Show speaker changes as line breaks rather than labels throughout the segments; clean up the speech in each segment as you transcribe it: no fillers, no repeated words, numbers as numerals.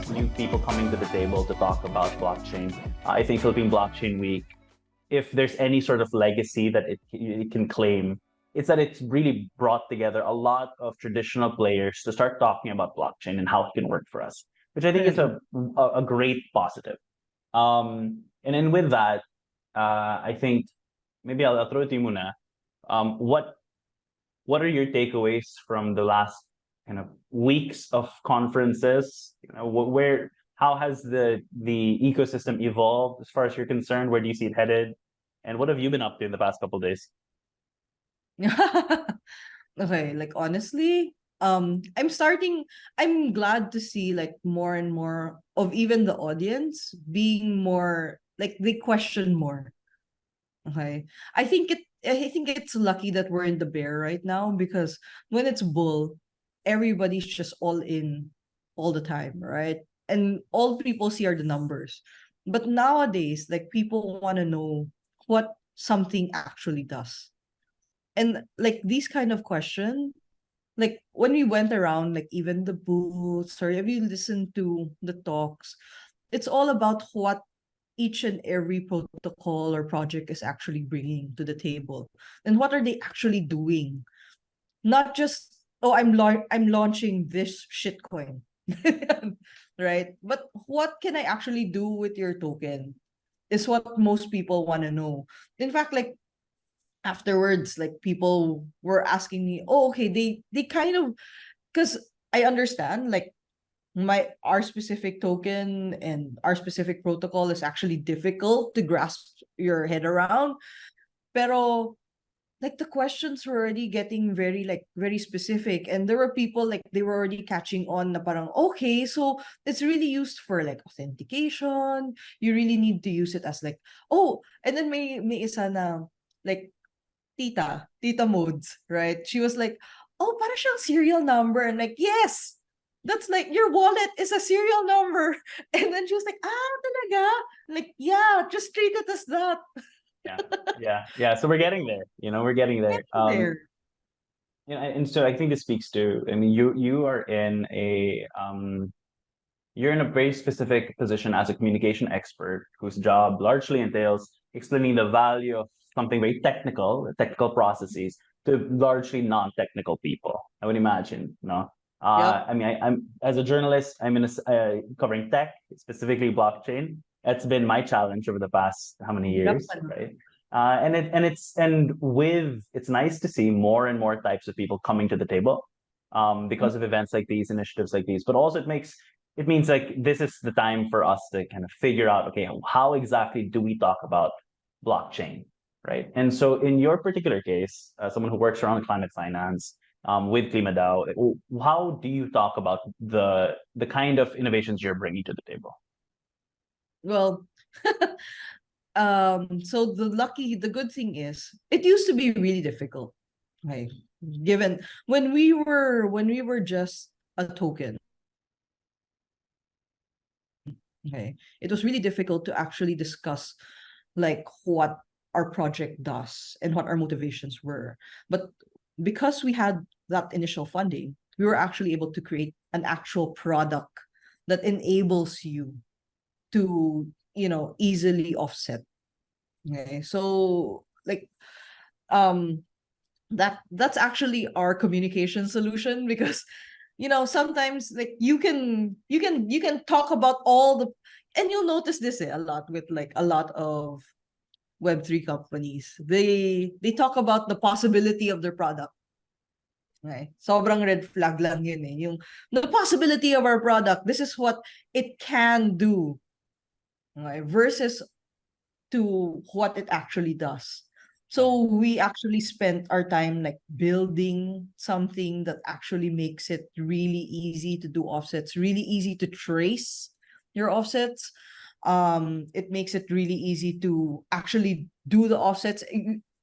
new people coming to the table to talk about blockchain. I think Philippine Blockchain Week, if there's any sort of legacy that it can claim, it's that it's really brought together a lot of traditional players to start talking about blockchain and how it can work for us, which I think is a great positive. And then with that, I think maybe I'll throw it to you, Muna. What are your takeaways from the last kind of weeks of conferences? You know, how has the ecosystem evolved as far as you're concerned? Where do you see it headed? And what have you been up to in the past couple of days?
Okay, like honestly, I'm glad to see like more and more of even the audience being more like they question more. Okay. I think it's lucky that we're in the bear right now, because when it's bull, everybody's just all in all the time, right? And all people see are the numbers. But nowadays, like people want to know what something actually does. And like these kind of question, like when we went around, like even the booths, or if you listen to the talks, it's all about what each and every protocol or project is actually bringing to the table, and what are they actually doing. Not just, oh, I'm launching this shitcoin, right? But what can I actually do with your token is what most people want to know. In fact, like afterwards, like people were asking me, oh, okay, they kind of, because I understand like our specific token and our specific protocol is actually difficult to grasp your head around. Pero like the questions were already getting very like very specific, and there were people like they were already catching on na parang, okay, so it's really used for like authentication. You really need to use it as like, oh, and then may isa na like tita modes, right? She was like, oh, para siyang serial number. And like, yes, that's like your wallet is a serial number. And then she was like, ah, talaga? Like, yeah, just treat it as that.
Yeah. So we're getting there. We're getting there.
There.
And so I think this speaks to. I mean, you are in a you're in a very specific position as a communication expert whose job largely entails explaining the value of something very technical processes to largely non-technical people. I would imagine,
Yep.
I mean, I'm as a journalist, I'm covering tech, specifically blockchain. That's been my challenge over the past how many
Yep.
years, right? It's nice to see more and more types of people coming to the table, because of events like these, initiatives like these. But also, it means like this is the time for us to kind of figure out, okay, how exactly do we talk about blockchain, right? And so in your particular case, someone who works around climate finance, with KlimaDAO, how do you talk about the kind of innovations you're bringing to the table?
Well, so the good thing is it used to be really difficult. Okay. Given when we were just a token. Okay. It was really difficult to actually discuss like what our project does and what our motivations were. But because we had that initial funding, we were actually able to create an actual product that enables you to, easily offset. Okay. So like that's actually our communication solution, because sometimes like you can talk about all the, and you'll notice this a lot with like a lot of Web3 companies. They talk about the possibility of their product. Okay. Sobrang red flag lang yun eh. Yung the possibility of our product, this is what it can do. Okay, versus to what it actually does. So we actually spent our time like building something that actually makes it really easy to do offsets, really easy to trace your offsets. It makes it really easy to actually do the offsets,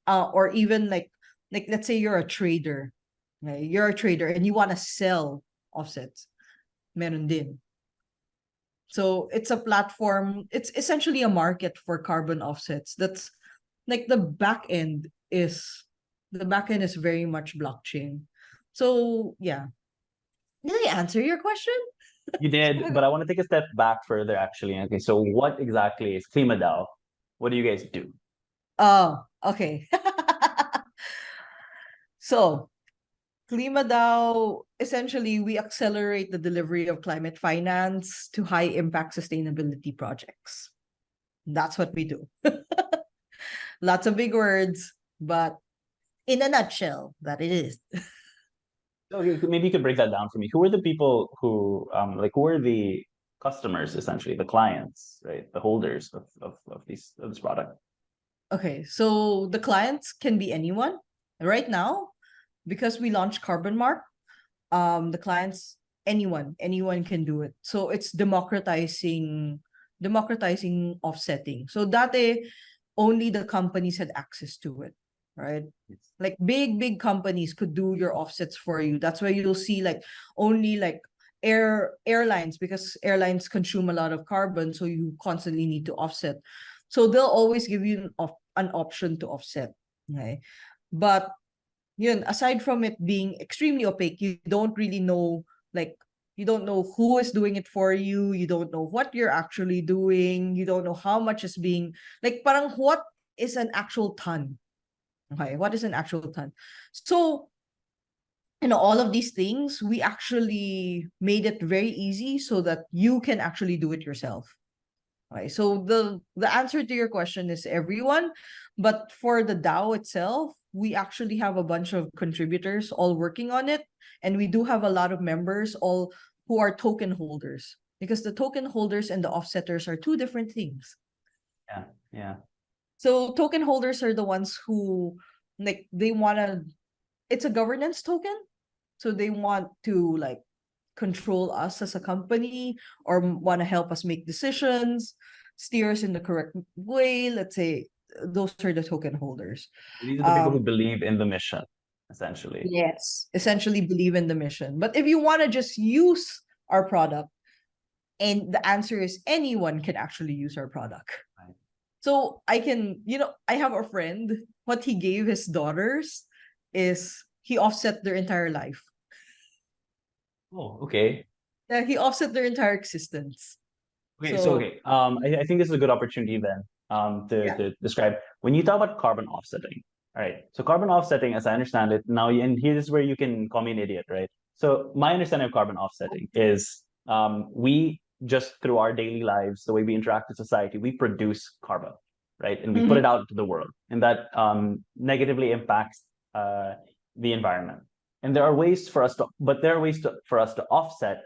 or even like let's say you're a trader, right? You're a trader and you want to sell offsets. Meron din. So it's a platform, it's essentially a market for carbon offsets. That's like the back end is very much blockchain. So yeah. Did I answer your question?
You did, but I want to take a step back further, actually. Okay, so what exactly is KlimaDAO? What do you guys do?
Oh, okay. So, KlimaDAO, essentially, we accelerate the delivery of climate finance to high impact sustainability projects. That's what we do. Lots of big words, but in a nutshell, that it is.
Okay, maybe you could break that down for me. Who are the people who, like, who are the customers, essentially, the clients, right? The holders of this product.
Okay, so the clients can be anyone. Right now, because we launched Carbon Mark, the clients, anyone can do it. So it's democratizing offsetting. So dati, only the companies had access to it, right?
Yes.
Like big companies could do your offsets for you. That's why you'll see like only like airlines, because airlines consume a lot of carbon, so you constantly need to offset. So they'll always give you an option to offset. Okay. But yun, aside from it being extremely opaque, you don't really know, like, you don't know who is doing it for you. You don't know what you're actually doing. You don't know how much is being, like, parang what is an actual ton? Okay, what is an actual ton? So, all of these things, we actually made it very easy so that you can actually do it yourself. Okay, so the answer to your question is everyone, but for the DAO itself, we actually have a bunch of contributors all working on it, and we do have a lot of members all who are token holders, because the token holders and the offsetters are two different things.
Yeah, yeah.
So token holders are the ones who, like, they want to, it's a governance token, so they want to like control us as a company, or want to help us make decisions, steer us in the correct way. Let's say those are the token holders.
These are the people who
Um,
believe in the mission, essentially.
yes, essentially believe in the mission. But if you want to just use our product, and the answer is anyone can actually use our product.
Right.
So I can, I have a friend, what he gave his daughters is he offset their entire life.
Oh, okay.
He offset their entire existence.
Okay, so
So
okay, I think this is a good opportunity then,
yeah.
to describe when you talk about carbon offsetting. All right, so carbon offsetting, as I understand it now, and here is where you can call me an idiot, right? So my understanding of carbon offsetting is, we just through our daily lives, the way we interact with society, we produce carbon, right, and we put
Mhm.
it out into the world, and that negatively impacts the environment. And there are ways for us to, but there are ways for us to offset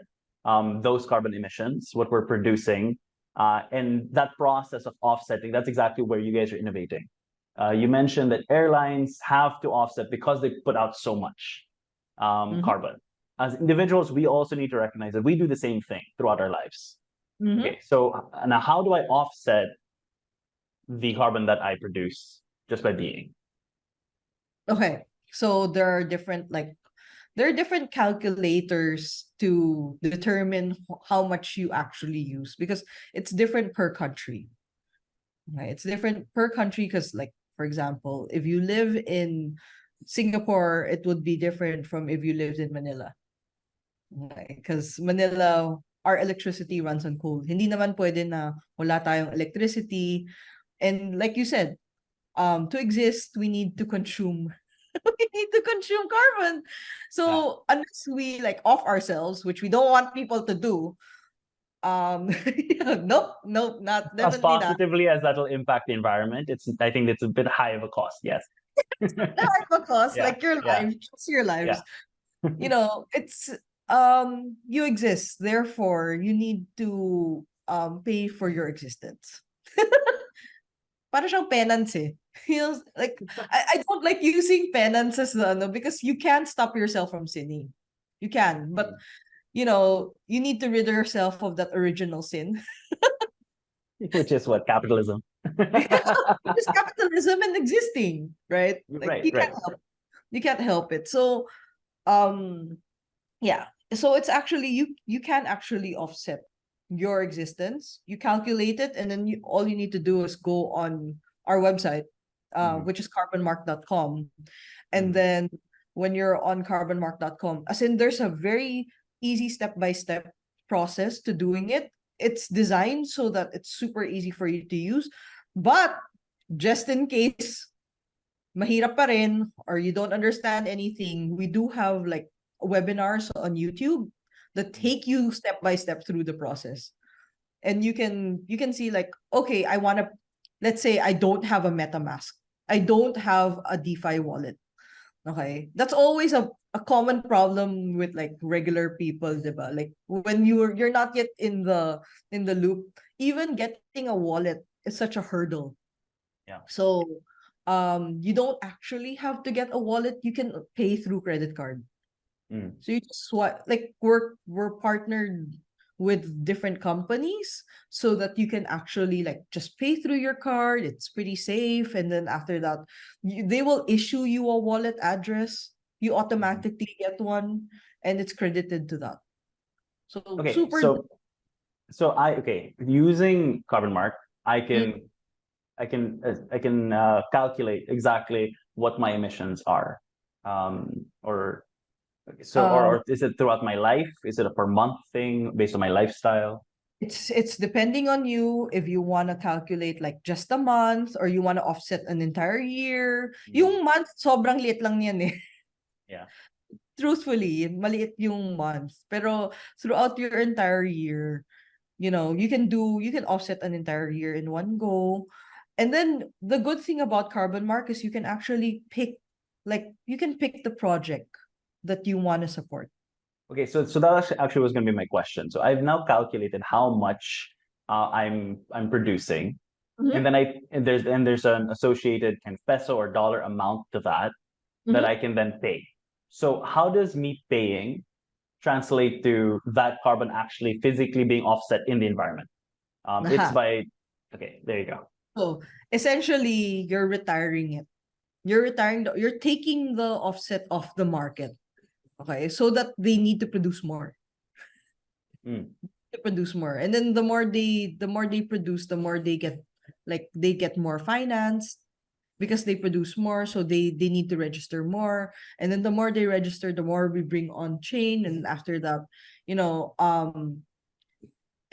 those carbon emissions, what we're producing. And that process of offsetting, that's exactly where you guys are innovating. You mentioned that airlines have to offset because they put out so much
Mhm.
carbon. As individuals, we also need to recognize that we do the same thing throughout our lives.
Mhm.
Okay, so now how do I offset the carbon that I produce just by being?
Okay. So there are different calculators to determine how much you actually use, because it's different per country. Right? It's different per country because, like, for example, if you live in Singapore, it would be different from if you lived in Manila. Okay? Because Manila, our electricity runs on coal. Hindi naman pwede na wala tayong electricity. And like you said, to exist, we need to consume we need to consume carbon.
Yeah.
So unless we like off ourselves, which we don't want people to do, nope, not
As
definitely not.
positively as that'll impact the environment, I think it's a bit high of a cost. Yes.
Because
Yeah.
like your
Yeah.
lives, just your
Yeah.
lives, it's you exist, therefore you need to pay for your existence. Para siyang penance eh. Like I don't like using penance as because you can't stop yourself from sinning. You can, but you need to rid yourself of that original sin.
Which is what, capitalism.
It's capitalism and existing, right? Like
Right, right.
you can't help it. So um yeah. So it's actually you can actually offset your existence. You calculate it, and then all you need to do is go on our website,
Mhm,
which is carbonmark.com. And
mhm.
then when you're on carbonmark.com, as in there's a very easy step by step process to doing it. It's designed so that it's super easy for you to use. But just in case mahirap pa rin or you don't understand anything, we do have like webinars on YouTube that take you step by step through the process. And you can see like, okay, let's say I don't have a MetaMask. I don't have a DeFi wallet. Okay. That's always a common problem with like regular people, diba? Like when you're not yet in the loop, even getting a wallet is such a hurdle.
Yeah.
So you don't actually have to get a wallet. You can pay through credit card. So you just like we're partnered with different companies so that you can actually like just pay through your card. It's pretty safe, and then after that they will issue you a wallet address. You automatically get one, and it's credited to that. So
Okay,
super.
using Carbon Mark, I
Mm.
can calculate exactly what my emissions are. Or
um
is it throughout my life? Is it a per month thing based on my lifestyle?
it's depending on you if you want to calculate like just a month or you want to offset an entire year. Yung month sobrang liit lang yan eh.
Yeah.
Truthfully, maliit yung month. Pero throughout your entire year, you can offset an entire year in one go. And then the good thing about Carbon Mark is you can actually pick the project that you want to support.
Okay, so that actually was going to be my question. So I've now calculated how much I'm producing, and
Mhm.
then there's an associated kind of peso or dollar amount to that
Mhm.
I can then pay. So how does me paying translate to that carbon actually physically being offset in the environment? It's
Aha.
by okay, there you go.
So essentially, you're retiring it. You're taking the offset off the market. Okay, so that they need to produce more.
Mm,
To produce more. And then the more they produce, the more they get more finance because they produce more, so they need to register more. And then the more they register, the more we bring on chain. And after that, you know,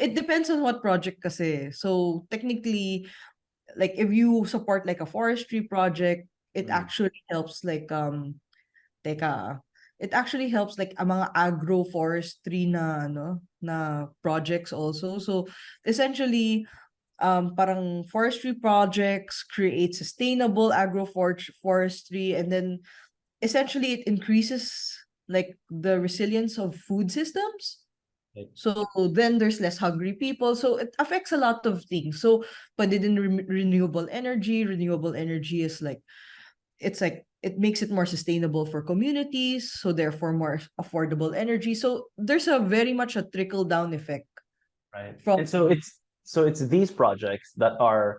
it depends on what project kasi. So technically, like if you support like a forestry project, it
mm,
actually helps like teka, it actually helps like ang mga agroforestry na projects also. So essentially, parang forestry projects create sustainable agroforestry, and then essentially it increases like the resilience of food systems.
right,
So then there's less hungry people. So it affects a lot of things. So pwede din renewable energy. Renewable energy is like it makes it more sustainable for communities, so therefore more affordable energy. So there's a very much a trickle down effect
right.
from.
And so it's these projects that are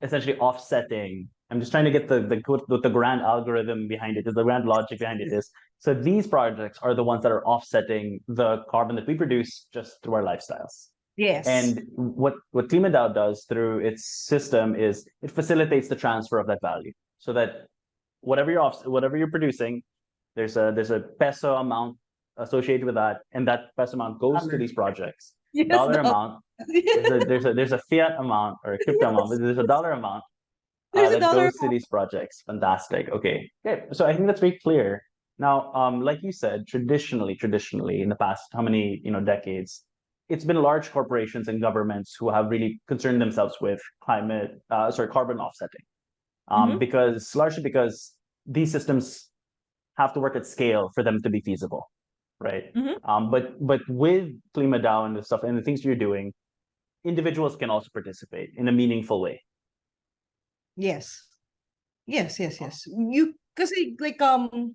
essentially offsetting. I'm just trying to get the grand algorithm behind it, is the grand logic behind it is. So these projects are the ones that are offsetting the carbon that we produce just through our lifestyles.
Yes.
And what KlimaDAO does through its system is it facilitates the transfer of that value, so that whatever you're producing, there's a peso amount associated with that, and that peso amount goes to
Dollar.
these projects.
Yes,
Dollar
dollar.
amount, there's a fiat amount or a crypto amount, but
Yes.
there's a dollar amount
There's a
that
dollar
goes to
amount.
these projects. Fantastic. Okay. Okay. So I think that's very clear. Now, like you said, traditionally in the past, how many decades, it's been large corporations and governments who have really concerned themselves with carbon offsetting,
Mhm.
largely because these systems have to work at scale for them to be feasible, right?
Mhm.
But with KlimaDAO and the stuff and the things you're doing, individuals can also participate in a meaningful way.
Yes. Yes, yes, yes. You kasi like the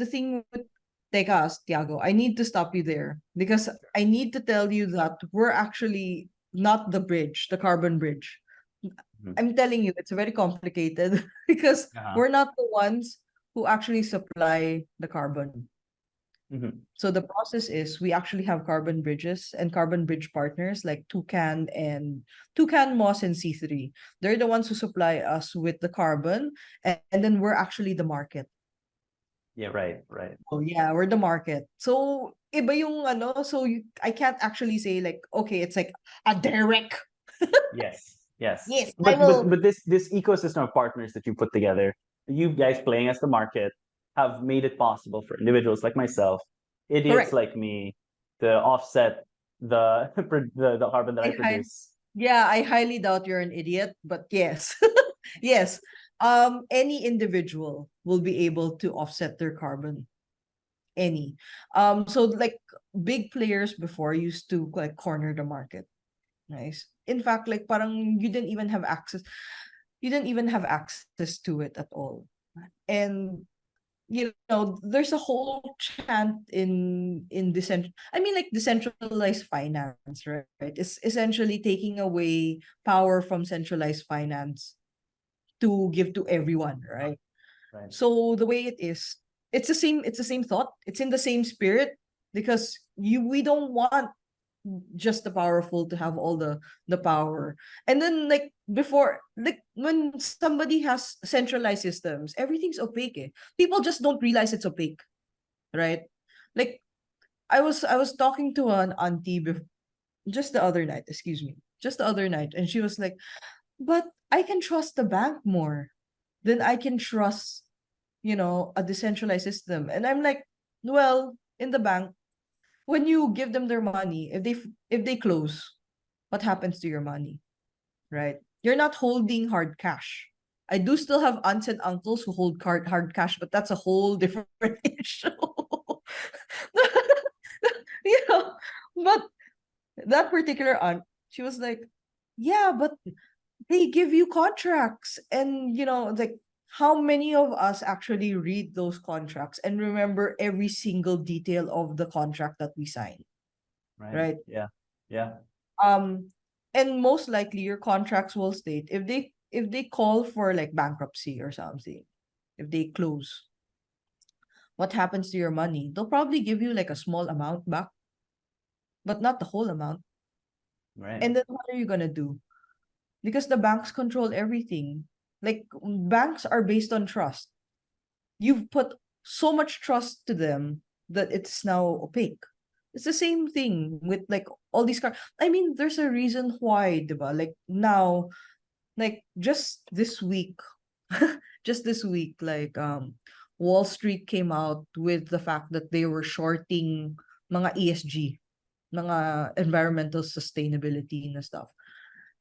thing with Teka, Tiago, I need to stop you there because I need to tell you that we're actually not the bridge, the carbon bridge.
Mhm.
I'm telling you, it's very complicated because
Uh-huh.
we're not the ones who actually supply the carbon.
Mhm.
So the process is we actually have carbon bridges and carbon bridge partners like Toucan, Moss, and C3. They're the ones who supply us with the carbon, and then we're actually the market.
Yeah, right.
Oh yeah, we're the market. So iba yung ano, so I can't actually say like, okay, it's like a direct.
Yes.
Yes, I
But
will.
this ecosystem of partners that you put together, you guys playing as the market, have made it possible for individuals like myself, idiots
Correct.
like me, to offset the the carbon that I produce.
Yeah, I highly doubt you're an idiot, but yes. Yes. Any individual will be able to offset their carbon. Any. So like big players before used to like corner the market. Nice. In fact, like parang you didn't even have access. You didn't even have access to it at all. And you know, there's a whole chant in like decentralized finance, right? It's essentially taking away power from centralized finance to give to everyone, right?
Right.
So the way it is, it's the same thought, it's in the same spirit, because we don't want just the powerful to have all the power. And then like before, like when somebody has centralized systems, everything's opaque. People just don't realize it's opaque, right? Like I was talking to an auntie just the other night, excuse me, just the other night, and she was like, but I can trust the bank more than I can trust, a decentralized system. And I'm like, well, in the bank, when you give them their money, if they close, what happens to your money, right? You're not holding hard cash. I do still have aunts and uncles who hold hard cash, but that's a whole different issue. you know, but that particular aunt, she was like, yeah, but they give you contracts, and like, how many of us actually read those contracts and remember every single detail of the contract that we sign,
Right.
right?
Yeah.
um and most likely your contracts will state, if they call for like bankruptcy or something, if they close, what happens to your money? They'll probably give you like a small amount back, but not the whole amount.
Right.
And then what are you gonna do? Because the banks control everything. Like, banks are based on trust. You've put so much trust to them that it's now opaque. It's the same thing with like all these cars. I mean, there's a reason why, diba? Like now, like just this week, like Wall Street came out with the fact that they were shorting mga ESG, mga environmental sustainability na stuff.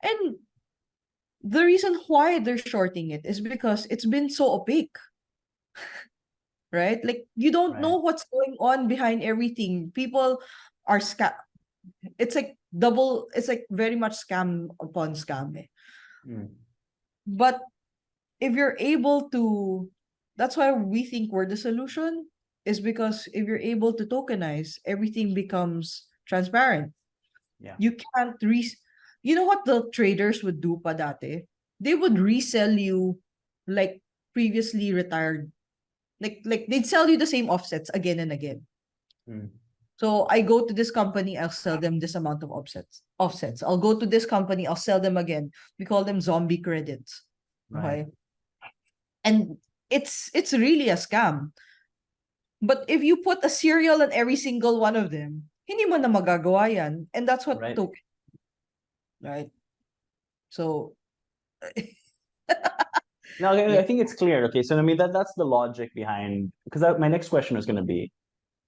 And the reason why they're shorting it is because it's been so opaque, right? Like you don't
Right.
know what's going on behind everything. People are it's like double, it's like very much scam upon scam.
Mm.
But if you're able to, that's why we think we're the solution, is because if you're able to tokenize, everything becomes transparent.
Yeah.
You can't you know what the traders would do pa dati? They would resell you like previously retired, like they'd sell you the same offsets again and again.
Mm.
So I go to this company, I'll sell them this amount of offsets. I'll go to this company, I'll sell them again. We call them zombie credits.
Right.
Okay. And it's really a scam. But if you put a serial on every single one of them, hindi mo na magagawa yan. And that's what
Right.
token, right? So
No, okay,
yeah.
I think it's clear. Okay, so I mean that's the logic behind, because my next question was going to be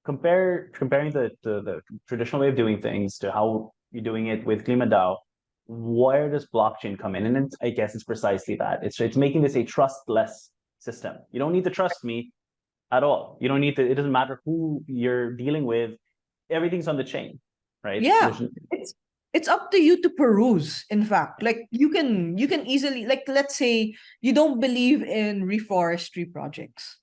comparing the traditional way of doing things to how you're doing it with KlimaDAO. Where does blockchain come in? And I guess it's precisely that. It's making this a trustless system. You don't need to trust me at all. You don't need to. It doesn't matter who you're dealing with. Everything's on the chain, right?
Yeah. It's up to you to peruse, in fact. Like you can easily, like, let's say you don't believe in reforestry projects.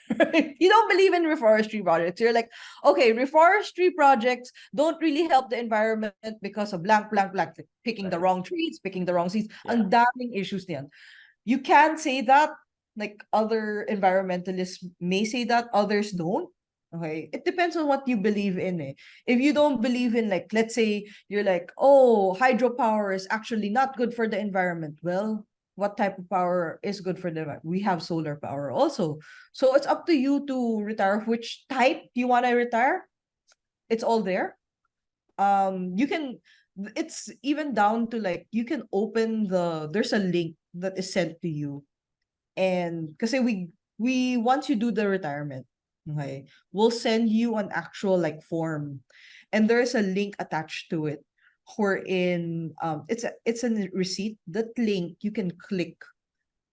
You don't believe in reforestry projects. You're like, okay, reforestry projects don't really help the environment because of blank, blank, blank, like picking the
Right.
wrong trees, picking the wrong seeds.
Yeah.
Ang daming issues niyan. You can say that, like other environmentalists may say that, others don't. Okay, it depends on what you believe in. If you don't believe in, like, let's say you're like, oh, hydropower is actually not good for the environment. Well, what type of power is good for them. We have solar power also. So it's up to you to retire which type you want to retire. It's all there. You can, it's even down to like you can open there's a link that is sent to you. And kasi we once you do the retirement, okay, we'll send you an actual like form, and there's a link attached to it wherein it's a receipt. That link you can click,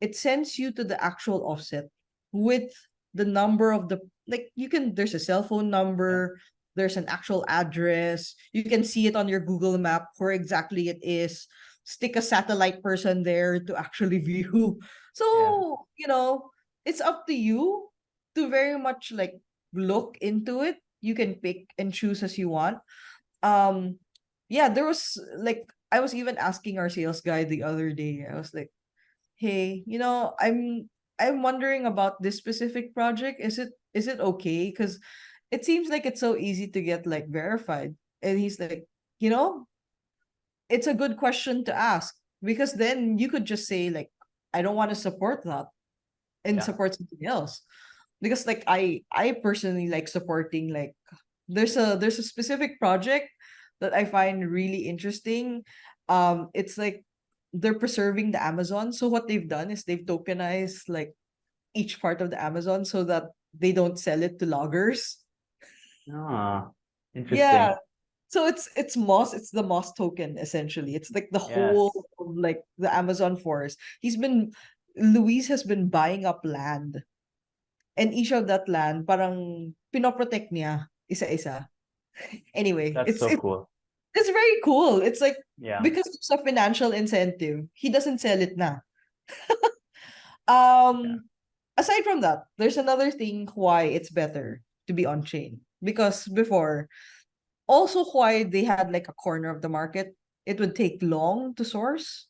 it sends you to the actual offset with the number of the, like, you can, there's a cell phone number, there's an actual address, you can see it on your Google map where exactly it is, stick a satellite person there to actually view. So it's up to you to very much like look into it. You can pick and choose as you want. Yeah, there was like, I was even asking our sales guy the other day, I was like, hey, I'm wondering about this specific project. Is it okay? Because it seems like it's so easy to get like verified. And he's like, you know, it's a good question to ask, because then you could just say like, I don't want to support that and support something else. Because like I personally like supporting, like, there's a specific project that I find really interesting. It's like they're preserving the Amazon. So what they've done is they've tokenized like each part of the Amazon so that they don't sell it to loggers.
Ah,
Yeah.
interesting.
So it's Moss, it's the Moss token essentially. It's like the whole
Yes,
of like the Amazon forest. Luis has been buying up land, and each of that land parang pinoprotect niya isa-isa. Anyway,
that's so cool.
it's very cool. It's like
Yeah,
because it's a financial incentive, he doesn't sell it na.
yeah,
Aside from that, there's another thing why it's better to be on chain. Because before, also why they had like a corner of the market, it would take long to source.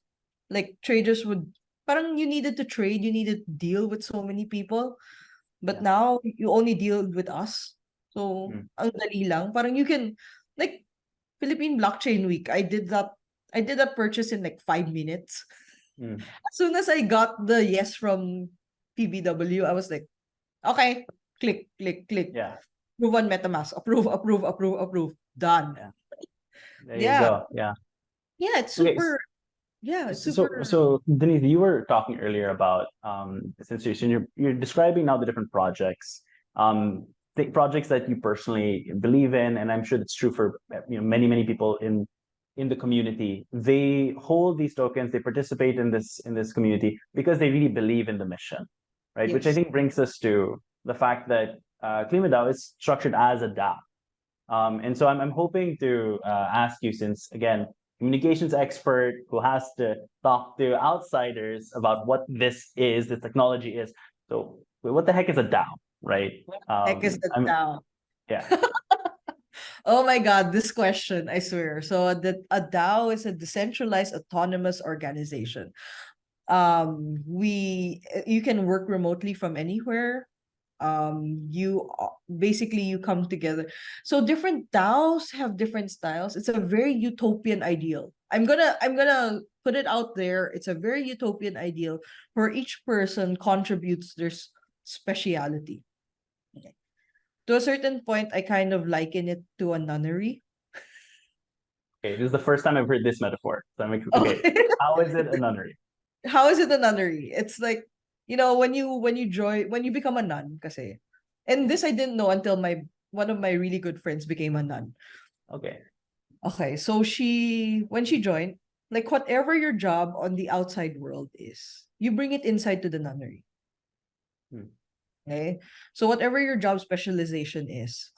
Like traders would, parang you needed to trade, you needed to deal with so many people. But
yeah.
now you only deal with us. So
Mm,
ang dali lang. Parang you can, like, Philippine Blockchain Week, I did that purchase in like 5 minutes.
mm,
As soon as I got the yes from PBW, I was like, okay, click, click, click.
yeah,
Approve on MetaMask. Approve, approve, approve, approve. Done.
yeah. There you
Yeah.
go. Yeah.
Yeah, it's
Okay.
super. Yeah, it's
So,
super.
Denise, you were talking earlier about since you're describing now the different projects, the projects that you personally believe in, and I'm sure that's true for many people in the community. They hold these tokens, they participate in this community because they really believe in the mission, right? Which I
Yes.
think brings us to the fact that KlimaDAO is structured as a DAO. And so I'm hoping to ask you, since again, communications expert who has to talk to outsiders about what this technology is. So what the heck is a DAO, right?
Heck is the
I'm
DAO?
yeah,
Oh my God, this question, I swear. So a DAO is a decentralized autonomous organization. You can work remotely from anywhere. Basically you come together. So different DAOs have different styles. It's a very utopian ideal. I'm gonna put it out there. It's a very utopian ideal where each person contributes their speciality. Okay. To a certain point, I kind of liken it to a nunnery.
okay. This is the first time I've heard this metaphor. So I'm like, okay,
Okay.
how is it a nunnery?
How is it a nunnery? It's like, when you become a nun, kasi. And this I didn't know until my one of my really good friends became a nun.
Okay,
Okay, so when she joined, like whatever your job on the outside world is, you bring it inside to the nunnery.
hmm.
Okay? So whatever your job specialization is,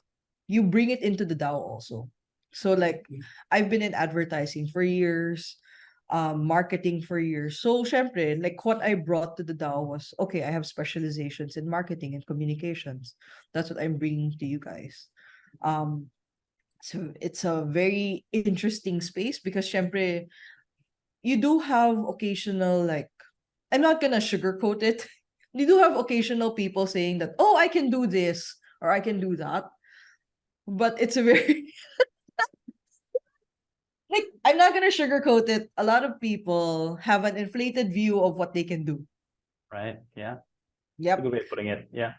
you bring it into the DAO also. So like I've been in advertising for years, marketing for years. So syempre, like what I brought to the DAO was, okay, I have specializations in marketing and communications. That's what I'm bringing to you guys. Um, so it's a very interesting space because syempre, you do have occasional, like, I'm not gonna sugarcoat it. You do have occasional people saying that, oh, I can do this or I can do that. But it's a very Like, I'm not gonna sugarcoat it. A lot of people have an inflated view of what they can do.
Right? Yeah. That's a
Yep.
good way of putting it. Yeah.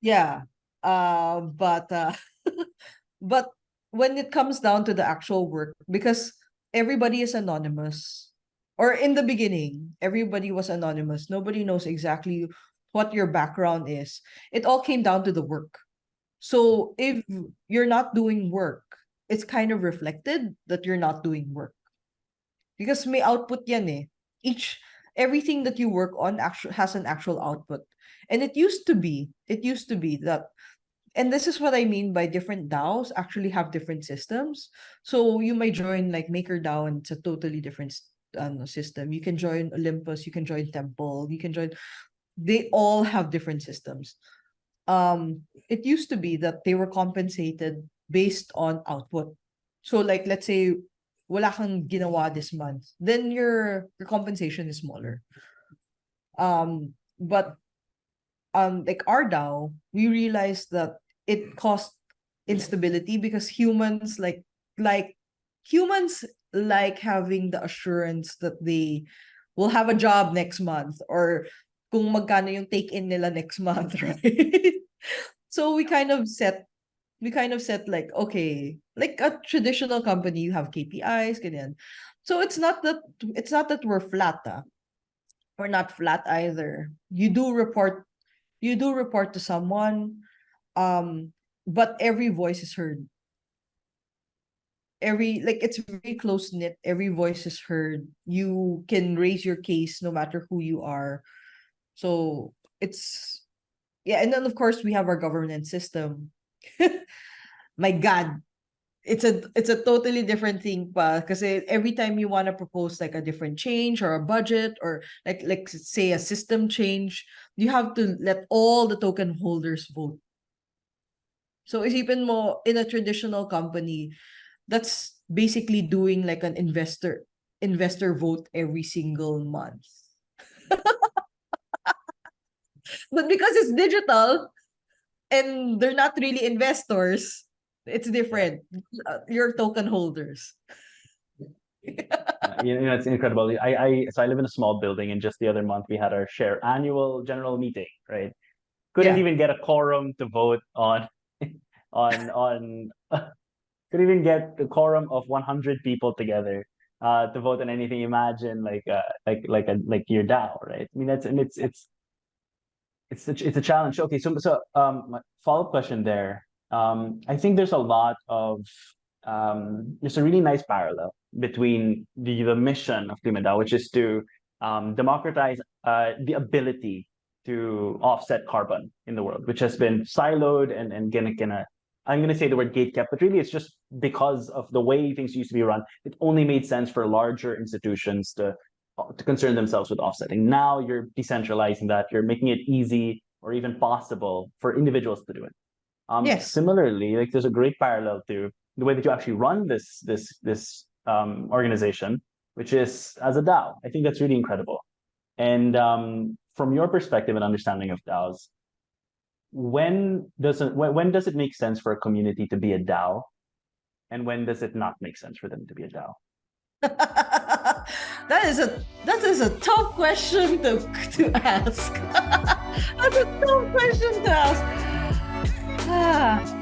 Yeah. But but when it comes down to the actual work, because everybody is anonymous, or in the beginning, everybody was anonymous. Nobody knows exactly what your background is. It all came down to the work. So if you're not doing work, it's kind of reflected that you're not doing work. Because may output yan eh. Everything that you work on actually has an actual output. And it used to be that, and this is what I mean by different DAOs actually have different systems. So you might join like MakerDAO and it's a totally different system. You can join Olympus, you can join Temple, you can join, they all have different systems. It used to be that they were compensated based on output. So like let's say wala kang ginawa this month, then your compensation is smaller. But like our DAO, we realized that it caused instability because humans like having the assurance that they will have a job next month, or kung magkano yung take-in nila next month, right? So we kind of set like, okay, like a traditional company, you have KPIs, ganyan. So it's not that we're flat, we're not flat either. You do report to someone, but every voice is heard. It's very close knit. Every voice is heard. You can raise your case no matter who you are. So it's, yeah, and then of course we have our governance system. My God, it's a totally different thing pa, because every time you want to propose like a different change or a budget, or like say a system change, you have to let all the token holders vote. So isipin mo, in a traditional company, that's basically doing like an investor vote every single month. But because it's digital and they're not really investors, it's different. Your token holders.
It's incredible. So I live in a small building, and just the other month we had our annual general meeting, right? Couldn't
Yeah.
even get a quorum to vote on on couldn't even get the quorum of 100 people together to vote on anything. Imagine like your DAO, right? I mean, it's a challenge. Okay, so my follow-up question there. I think there's a lot of there's a really nice parallel between the mission of KlimaDAO, which is to democratize the ability to offset carbon in the world, which has been siloed and gonna I'm gonna say the word gatekept, but really it's just because of the way things used to be run. It only made sense for larger institutions to concern themselves with offsetting. Now you're decentralizing that, you're making it easy or even possible for individuals to do it.
Yes.
Similarly, like there's a great parallel to the way that you actually run this organization, which is as a DAO. I think that's really incredible. And from your perspective and understanding of DAOs, when does it make sense for a community to be a DAO, and when does it not make sense for them to be a DAO?
That is a tough question to ask. That's a tough question to ask.